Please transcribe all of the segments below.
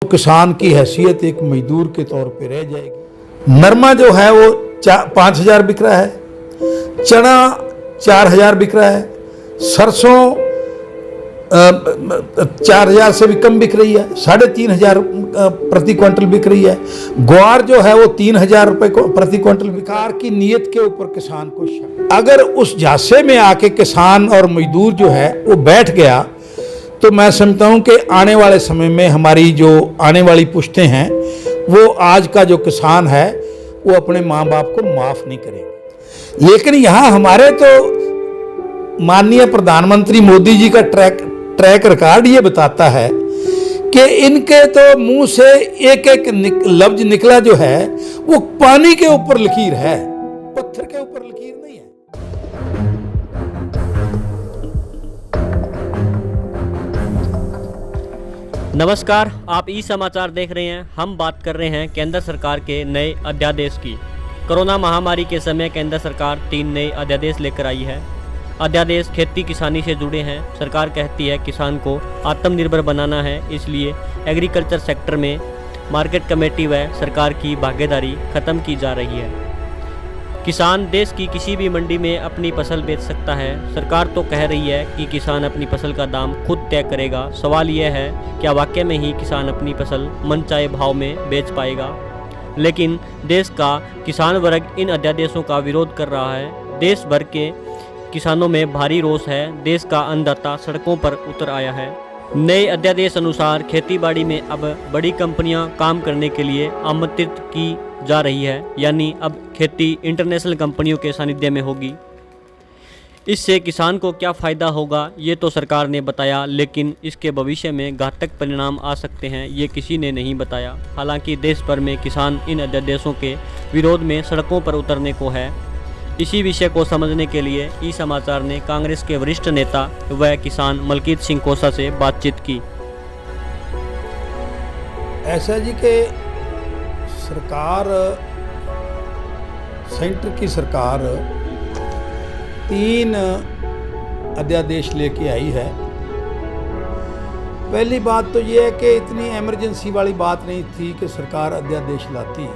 किसान की हैसियत एक मजदूर के तौर पे रह जाएगी। नरमा जो है वो 5,000 बिक रहा है, चना 4,000 बिक रहा है, सरसों 4,000 से भी कम बिक रही है, 3,500 प्रति क्विंटल बिक रही है। ग्वार जो है वो 3,000 रुपये प्रति क्विंटल। सरकार की नीयत के ऊपर किसान को शक। अगर उस झांसे में आके किसान और मजदूर जो है वो बैठ गया तो मैं समझता हूँ कि आने वाले समय में हमारी जो आने वाली पुश्तें हैं वो आज का जो किसान है वो अपने माँ बाप को माफ़ नहीं करेंगे। लेकिन यहाँ हमारे तो माननीय प्रधानमंत्री मोदी जी का ट्रैक रिकॉर्ड ये बताता है कि इनके तो मुंह से एक एक लफ्ज निकला जो है वो पानी के ऊपर लकीर है, पत्थर के ऊपर लकीर नहीं है। नमस्कार, आप ई समाचार देख रहे हैं। हम बात कर रहे हैं केंद्र सरकार के नए अध्यादेश की। कोरोना महामारी के समय केंद्र सरकार 3 नए अध्यादेश लेकर आई है। अध्यादेश खेती किसानी से जुड़े हैं। सरकार कहती है किसान को आत्मनिर्भर बनाना है, इसलिए एग्रीकल्चर सेक्टर में मार्केट कमेटी व सरकार की भागीदारी खत्म की जा रही है। किसान देश की किसी भी मंडी में अपनी फसल बेच सकता है। सरकार तो कह रही है कि किसान अपनी फसल का दाम खुद तय करेगा। सवाल यह है क्या वाकई में ही किसान अपनी फसल मनचाहे भाव में बेच पाएगा? लेकिन देश का किसान वर्ग इन अध्यादेशों का विरोध कर रहा है। देश भर के किसानों में भारी रोष है। देश का अन्नदाता सड़कों पर उतर आया है। नए अध्यादेश अनुसार खेतीबाड़ी में अब बड़ी कंपनियां काम करने के लिए आमंत्रित की जा रही है, यानी अब खेती इंटरनेशनल कंपनियों के सानिध्य में होगी। इससे किसान को क्या फ़ायदा होगा ये तो सरकार ने बताया, लेकिन इसके भविष्य में घातक परिणाम आ सकते हैं ये किसी ने नहीं बताया। हालांकि देश भर में किसान इन अध्यादेशों के विरोध में सड़कों पर उतरने को है। इसी विषय को समझने के लिए ई समाचार ने कांग्रेस के वरिष्ठ नेता व किसान मलकीत सिंह कोसा से बातचीत की। ऐसा जी कि सरकार, सेंटर की सरकार 3 अध्यादेश लेके आई है। पहली बात तो ये है कि इतनी इमरजेंसी वाली बात नहीं थी कि सरकार अध्यादेश लाती,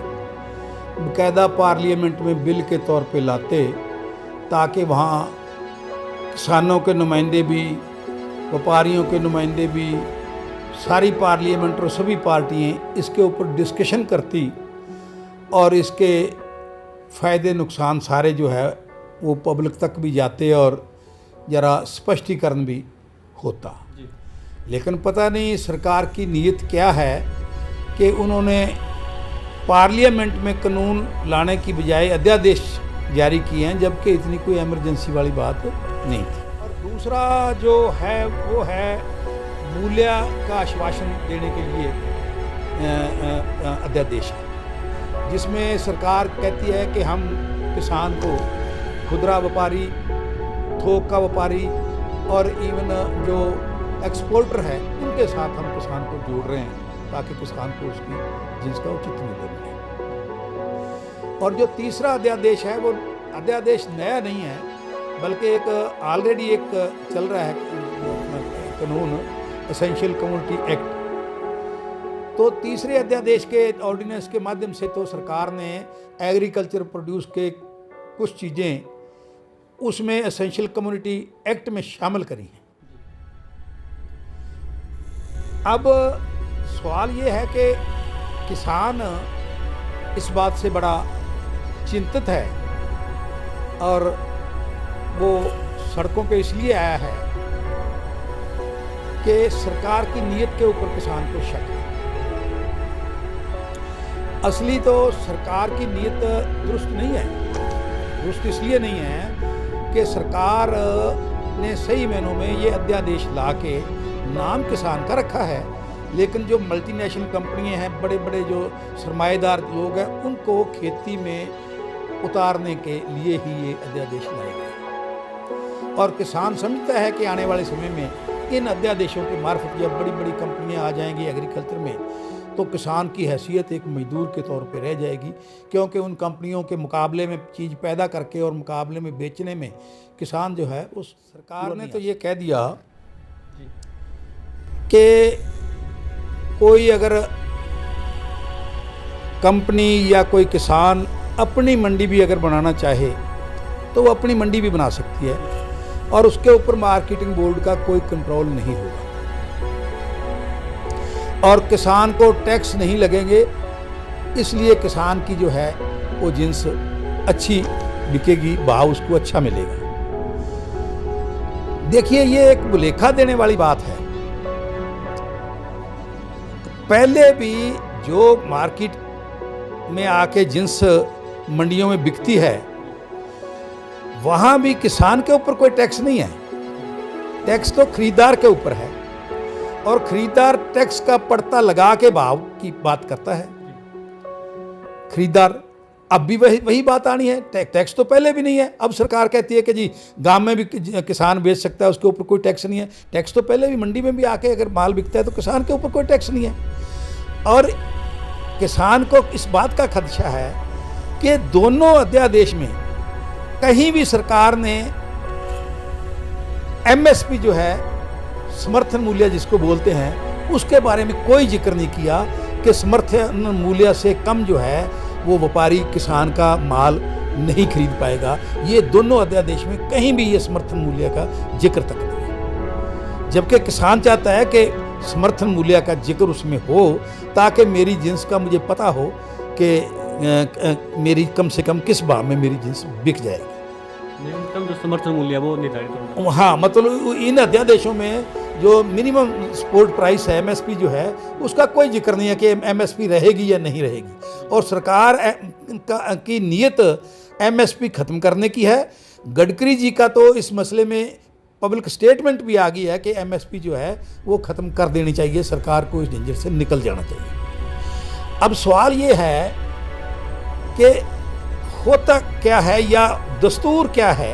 बाकायदा पार्लियामेंट में बिल के तौर पे लाते ताकि वहाँ किसानों के नुमाइंदे भी, व्यापारियों के नुमाइंदे भी, सारी पार्लियामेंट और सभी पार्टियाँ इसके ऊपर डिस्कशन करती और इसके फ़ायदे नुकसान सारे जो है वो पब्लिक तक भी जाते और ज़रा स्पष्टीकरण भी होता। लेकिन पता नहीं सरकार की नीयत क्या है कि उन्होंने पार्लियामेंट में कानून लाने की बजाय अध्यादेश जारी किए हैं, जबकि इतनी कोई इमरजेंसी वाली बात नहीं थी। और दूसरा जो है वो है मूल्य का आश्वासन देने के लिए अध्यादेश है, जिसमें सरकार कहती है कि हम किसान को खुदरा व्यापारी, थोक का व्यापारी और इवन जो एक्सपोर्टर है उनके साथ हम किसान को जोड़ रहे हैं ताकि किसान को उसकी जिन्स का उचित मूल्य मिले। और जो तीसरा अध्यादेश है वो अध्यादेश नया नहीं है, बल्कि एक ऑलरेडी एक चल रहा है कानून, एसेंशियल कम्युनिटी एक्ट। तो तीसरे अध्यादेश के ऑर्डिनेंस के माध्यम से तो सरकार ने एग्रीकल्चर प्रोड्यूस के कुछ चीज़ें उसमें एसेंशियल कम्युनिटी एक्ट में शामिल करी हैं। अब सवाल ये है कि किसान इस बात से बड़ा चिंतित है और वो सड़कों पे इसलिए आया है कि सरकार की नीयत के ऊपर किसान को शक है। असली तो सरकार की नीयत दुरुस्त नहीं है। दुरुस्त इसलिए नहीं है कि सरकार ने सही मायनों में ये अध्यादेश ला के नाम किसान का रखा है, लेकिन जो मल्टीनेशनल कंपनियां हैं, बड़े बड़े जो सरमाएदार लोग हैं, उनको खेती में उतारने के लिए ही ये अध्यादेश लाए गए। और किसान समझता है कि आने वाले समय में इन अध्यादेशों के मार्फत जब बड़ी बड़ी कंपनियां आ जाएंगी एग्रीकल्चर में तो किसान की हैसियत एक मजदूर के तौर पे रह जाएगी, क्योंकि उन कंपनियों के मुकाबले में चीज़ पैदा करके और मुकाबले में बेचने में किसान जो है उस सरकार ने तो ये कह दिया कि कोई अगर कंपनी या कोई किसान अपनी मंडी भी अगर बनाना चाहे तो वो अपनी मंडी भी बना सकती है और उसके ऊपर मार्केटिंग बोर्ड का कोई कंट्रोल नहीं होगा और किसान को टैक्स नहीं लगेंगे, इसलिए किसान की जो है वो जिन्स अच्छी बिकेगी, भाव उसको अच्छा मिलेगा। देखिए, ये एक भुलेखा देने वाली बात है। पहले भी जो मार्केट में आके जिन्स मंडियों में बिकती है वहां भी किसान के ऊपर कोई टैक्स नहीं है, टैक्स तो खरीदार के ऊपर है और खरीदार टैक्स का पड़ता लगा के भाव की बात करता है। खरीदार अब भी वही बात आनी है, टैक्स तो पहले भी नहीं है। अब सरकार कहती है कि जी गांव में भी किसान बेच सकता है, उसके ऊपर कोई टैक्स नहीं है। टैक्स तो पहले भी मंडी में भी आके अगर माल बिकता है तो किसान के ऊपर कोई टैक्स नहीं है। और किसान को इस बात का खदशा है कि दोनों अध्यादेश में कहीं भी सरकार ने एमएसपी जो है, समर्थन मूल्य जिसको बोलते हैं, उसके बारे में कोई जिक्र नहीं किया कि समर्थन मूल्य से कम जो है वो व्यापारी किसान का माल नहीं खरीद पाएगा। ये दोनों अध्यादेश में कहीं भी ये समर्थन मूल्य का जिक्र तक नहीं है, जबकि किसान चाहता है कि समर्थन मूल्य का जिक्र उसमें हो ताकि मेरी जिन्स का मुझे पता हो कि मेरी कम से कम किस भाव में मेरी जिन्स बिक जाएगी। न्यूनतम जो समर्थन मूल्य है वो निर्धारित होगा। हाँ, मतलब इन अध्यादेशों में जो मिनिमम सपोर्ट प्राइस है, एमएसपी जो है, उसका कोई जिक्र नहीं है कि एमएसपी रहेगी या नहीं रहेगी। और सरकार की नीयत एमएसपी ख़त्म करने की है। गडकरी जी का तो इस मसले में पब्लिक स्टेटमेंट भी आ गई है कि एमएसपी जो है वो ख़त्म कर देनी चाहिए, सरकार को इस झंझट से निकल जाना चाहिए। अब सवाल ये है कि होता क्या है या दस्तूर क्या है।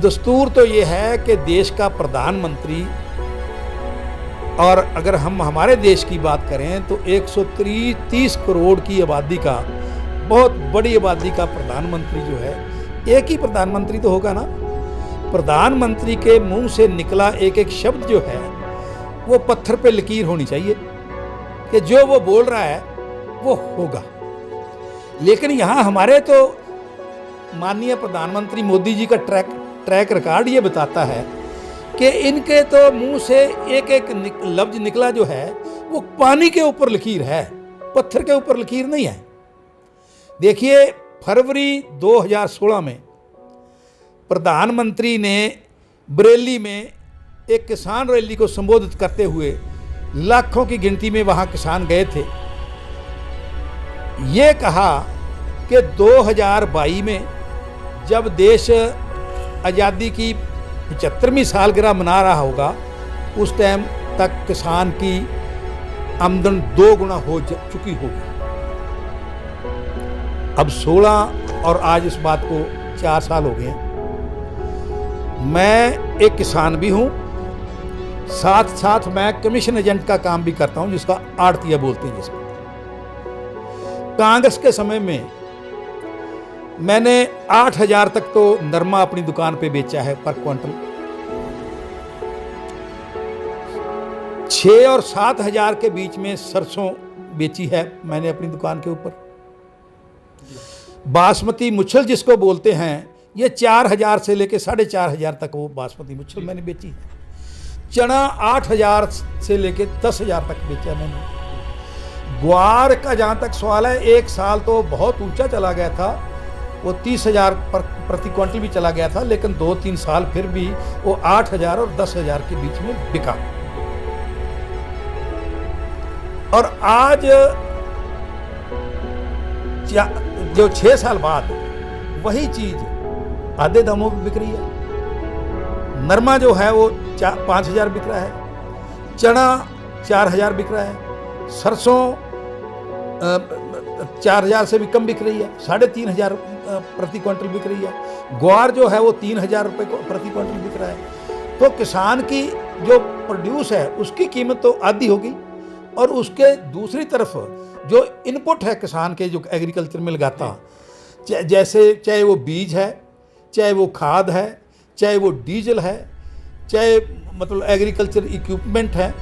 दस्तूर तो ये है कि देश का प्रधानमंत्री, और अगर हम हमारे देश की बात करें तो 130 करोड़ की आबादी का, बहुत बड़ी आबादी का प्रधानमंत्री जो है, एक ही प्रधानमंत्री तो होगा ना। प्रधानमंत्री के मुंह से निकला एक एक शब्द जो है वो पत्थर पे लकीर होनी चाहिए कि जो वो बोल रहा है वो होगा। लेकिन यहाँ हमारे तो माननीय प्रधानमंत्री मोदी जी का ट्रैक रिकॉर्ड ये बताता है कि इनके तो मुंह से एक एक लफ्ज निकला जो है वो पानी के ऊपर लकीर है, पत्थर के ऊपर लकीर नहीं है। देखिए, फरवरी 2016 में प्रधानमंत्री ने बरेली में एक किसान रैली को संबोधित करते हुए, लाखों की गिनती में वहां किसान गए थे, ये कहा कि 2022 में जब देश आज़ादी की 75वीं सालगिरह मना रहा होगा, उस टाइम तक किसान की आमदन 2 गुना हो चुकी होगी। अब 16 और आज इस बात को 4 साल हो गए। मैं एक किसान भी हूँ, साथ साथ मैं कमीशन एजेंट का काम भी करता हूँ, जिसका आड़तिया बोलते हैं जिसको। कांग्रेस के समय में मैंने 8,000 तक तो नरमा अपनी दुकान पे बेचा है पर क्विंटल। 6 और 7,000 के बीच में सरसों बेची है मैंने अपनी दुकान के ऊपर। बासमती मुच्छल जिसको बोलते हैं, ये 4,000 से लेके 4,500 तक वो बासमती मुच्छल मैंने बेची है। चना 8,000 से लेके 10,000 तक बेचा मैंने। ग्वार का जहाँ तक सवाल है, एक साल तो बहुत ऊंचा चला गया था, वो 30,000 प्रति क्विंटल भी चला गया था, लेकिन 2-3 साल फिर भी वो 8,000 और 10,000 के बीच में बिका। और आज जो 6 साल बाद वही चीज आधे दामों पे बिक रही है। नरमा जो है वो 5,000 बिक रहा है, चना 4,000 बिक रहा है, सरसों 4,000 से भी कम बिक रही है, 3,500 प्रति क्विंटल बिक रही है। ग्वार जो है वो 3,000 रुपये प्रति क्विंटल बिक रहा है। तो किसान की जो प्रोड्यूस है उसकी कीमत तो आधी होगी, और उसके दूसरी तरफ जो इनपुट है किसान के, जो एग्रीकल्चर में लगाता, जैसे चाहे वो बीज है, चाहे वो खाद है, चाहे वो डीजल है, चाहे मतलब एग्रीकल्चर इक्विपमेंट है,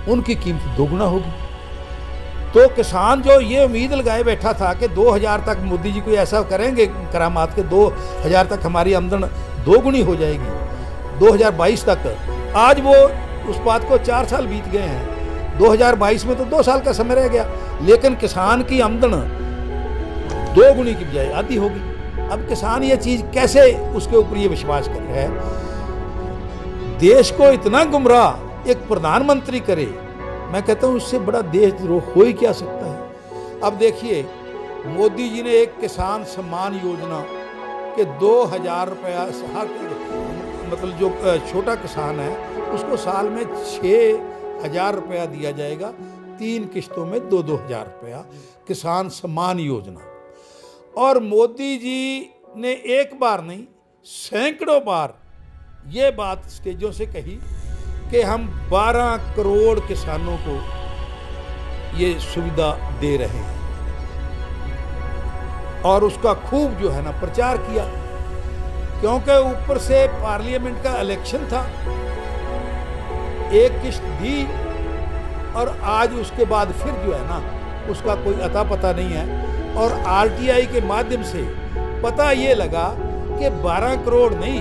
उनकी कीमत दोगुना होगी। तो किसान जो ये उम्मीद लगाए बैठा था कि 2000 तक मोदी जी कोई ऐसा करेंगे करामात के 2000 तक हमारी आमदन दोगुनी हो जाएगी 2022 तक, आज वो उस बात को 4 साल बीत गए हैं। 2022 में तो 2 साल का समय रह गया, लेकिन किसान की आमदन दोगुनी की बजाय आधी होगी। अब किसान ये चीज़ कैसे उसके ऊपर ये विश्वास कर रहा है? देश को इतना गुमराह एक प्रधानमंत्री करे, मैं कहता हूँ उससे बड़ा देशद्रोह हो ही क्या सकता है। अब देखिए, मोदी जी ने एक किसान सम्मान योजना के 2000 रुपया मतलब जो छोटा किसान है उसको साल में 6000 रुपया दिया जाएगा, 3 किश्तों में 2-2 हज़ार रुपया, किसान सम्मान योजना। और मोदी जी ने एक बार नहीं सैकड़ों बार ये बात स्टेजों से कही कि हम 12 करोड़ किसानों को ये सुविधा दे रहे हैं, और उसका खूब जो है ना प्रचार किया, क्योंकि ऊपर से पार्लियामेंट का इलेक्शन था। एक किश्त दी और आज उसके बाद फिर जो है ना उसका कोई अता पता नहीं है। और आरटीआई के माध्यम से पता ये लगा कि 12 करोड़ नहीं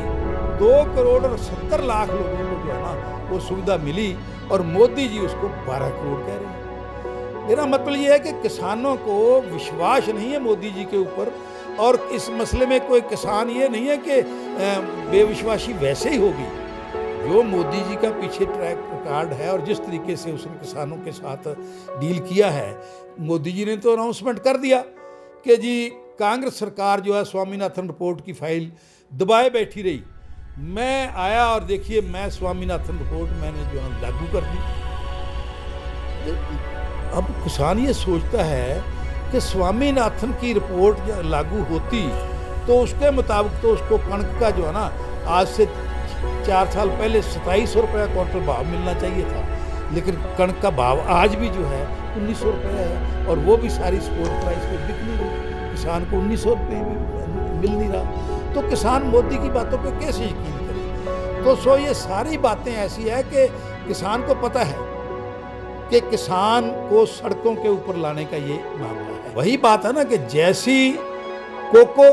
2 करोड़ और 70 लाख लोगों को जो है ना वो सुविधा मिली, और मोदी जी उसको 12 करोड़ कह रहे हैं। मेरा मतलब ये है कि किसानों को विश्वास नहीं है मोदी जी के ऊपर, और इस मसले में कोई किसान ये नहीं है कि बेविश्वासी वैसे ही होगी। जो मोदी जी का पीछे ट्रैक रिकॉर्ड है और जिस तरीके से उसने किसानों के साथ डील किया है, मोदी जी ने तो अनाउंसमेंट कर दिया कि जी कांग्रेस सरकार जो है स्वामीनाथन रिपोर्ट की फाइल दबाए बैठी रही। मैं आया और देखिए मैं स्वामीनाथन रिपोर्ट मैंने जो है लागू कर दी। अब किसान ये सोचता है कि स्वामीनाथन की रिपोर्ट लागू होती तो उसके मुताबिक तो उसको कणक का जो है ना आज से 4 साल पहले 2700 रुपया क्विंटल भाव मिलना चाहिए था, लेकिन कणक का भाव आज भी जो है 1900 रुपया है, और वो भी सारी स्पोर्ट प्राइस पे बिक नहीं रही। किसान को 1900 रुपये भी मिल नहीं रहा, तो किसान मोदी की बातों पे कैसे यकीन करे? तो ये सारी बातें ऐसी है कि किसान को पता है कि किसान को सड़कों के ऊपर लाने का ये मामला है। वही बात है ना कि जैसी कोको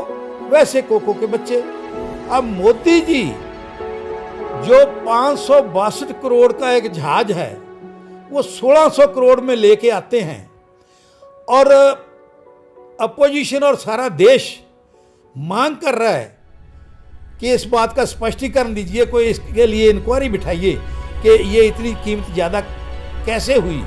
वैसे कोको के बच्चे। अब मोदी जी जो 562 करोड़ का एक जहाज है वो 1600 करोड़ में लेके आते हैं, और अपोजिशन और सारा देश मांग कर रहा है कि इस बात का स्पष्टीकरण दीजिए, कोई इसके लिए इंक्वायरी बिठाइए कि ये इतनी कीमत ज़्यादा कैसे हुई।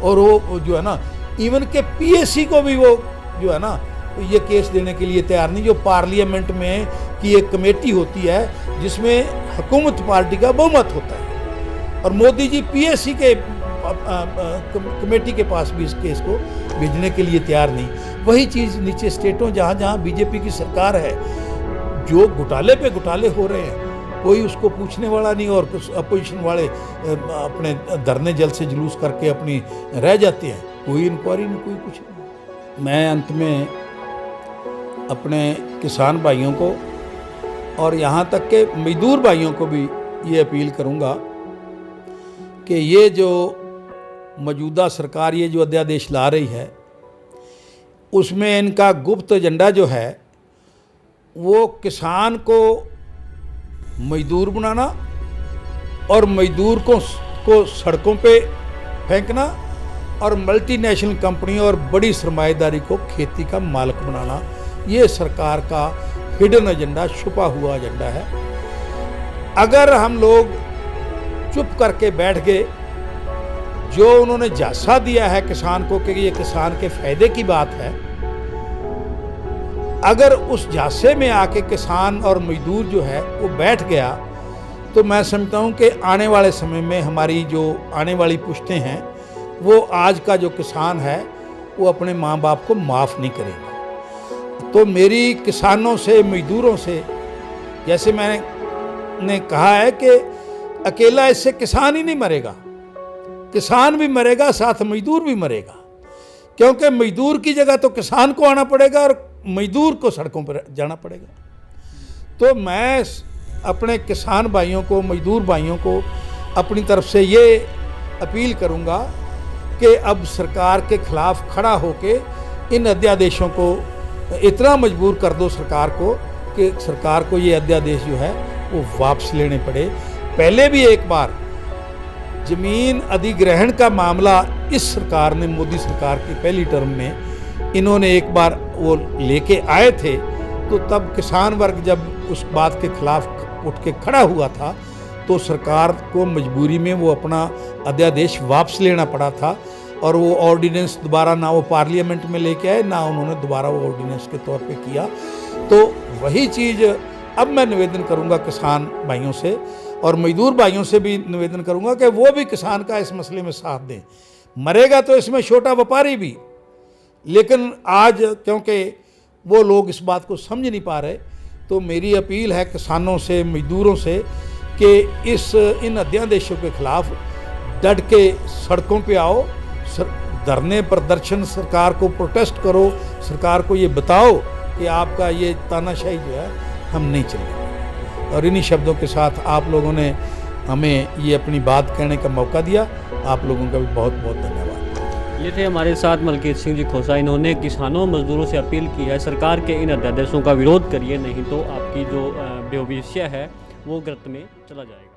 और वो जो है ना इवन के पीएससी को भी वो जो है ना ये केस देने के लिए तैयार नहीं। जो पार्लियामेंट में की एक कमेटी होती है जिसमें हुकूमत पार्टी का बहुमत होता है, और मोदी जी पीएससी के कमेटी के पास भी इस केस को भेजने के लिए तैयार नहीं। वही चीज़ नीचे स्टेटों जहाँ जहाँ बीजेपी की सरकार है, जो घोटाले पे घोटाले हो रहे हैं कोई उसको पूछने वाला नहीं, और अपोजिशन वाले अपने धरने जल से जुलूस करके अपनी रह जाते हैं, कोई इंक्वायरी नहीं, कोई कुछ नहीं। मैं अंत में अपने किसान भाइयों को और यहाँ तक के मजदूर भाइयों को भी ये अपील करूँगा कि ये जो मौजूदा सरकार ये जो अध्यादेश ला रही है उसमें इनका गुप्त एजेंडा जो है वो किसान को मजदूर बनाना और मजदूर को सड़कों पे फेंकना, और मल्टीनेशनल कंपनी और बड़ी सरमाएदारी को खेती का मालिक बनाना, ये सरकार का हिडन एजेंडा, छुपा हुआ एजेंडा है। अगर हम लोग चुप करके बैठ गए, जो उन्होंने झांसा दिया है किसान को कि ये किसान के फायदे की बात है, अगर उस झांसे में आके किसान और मजदूर जो है वो बैठ गया, तो मैं समझता हूँ कि आने वाले समय में हमारी जो आने वाली पुश्तें हैं वो आज का जो किसान है वो अपने माँ बाप को माफ़ नहीं करेगा। तो मेरी किसानों से, मजदूरों से, जैसे मैंने कहा है कि अकेला इससे किसान ही नहीं मरेगा, किसान भी मरेगा, साथ मजदूर भी मरेगा, क्योंकि मजदूर की जगह तो किसान को आना पड़ेगा और मजदूर को सड़कों पर जाना पड़ेगा। तो मैं अपने किसान भाइयों को, मजदूर भाइयों को अपनी तरफ से ये अपील करूँगा कि अब सरकार के खिलाफ खड़ा होके इन अध्यादेशों को इतना मजबूर कर दो सरकार को कि सरकार को ये अध्यादेश जो है वो वापस लेने पड़े। पहले भी एक बार जमीन अधिग्रहण का मामला इस सरकार ने, मोदी सरकार की पहली टर्म में इन्होंने एक बार वो लेके आए थे, तो तब किसान वर्ग जब उस बात के खिलाफ उठ के खड़ा हुआ था तो सरकार को मजबूरी में वो अपना अध्यादेश वापस लेना पड़ा था और वो ऑर्डिनेंस दोबारा ना वो पार्लियामेंट में लेके आए, ना उन्होंने दोबारा वो ऑर्डिनेंस के तौर पे किया। तो वही चीज़ अब मैं निवेदन करूंगा किसान भाइयों से और मजदूर भाइयों से भी निवेदन करूंगा कि वो भी किसान का इस मसले में साथ दें। मरेगा तो इसमें छोटा व्यापारी भी, लेकिन आज क्योंकि वो लोग इस बात को समझ नहीं पा रहे, तो मेरी अपील है किसानों से, मजदूरों से कि इन अध्यादेशों के खिलाफ डट के सड़कों पे आओ, धरने प्रदर्शन, सरकार को प्रोटेस्ट करो, सरकार को ये बताओ कि आपका ये तानाशाही जो है हम नहीं चलेंगे। और इन्हीं शब्दों के साथ आप लोगों ने हमें ये अपनी बात कहने का मौका दिया, आप लोगों का भी बहुत बहुत धन्यवाद। ये थे हमारे साथ मलकीत सिंह जी खोसा। इन्होंने किसानों मजदूरों से अपील की है सरकार के इन अध्यादेशों का विरोध करिए, नहीं तो आपकी जो भविष्य है वो गर्त में चला जाएगा।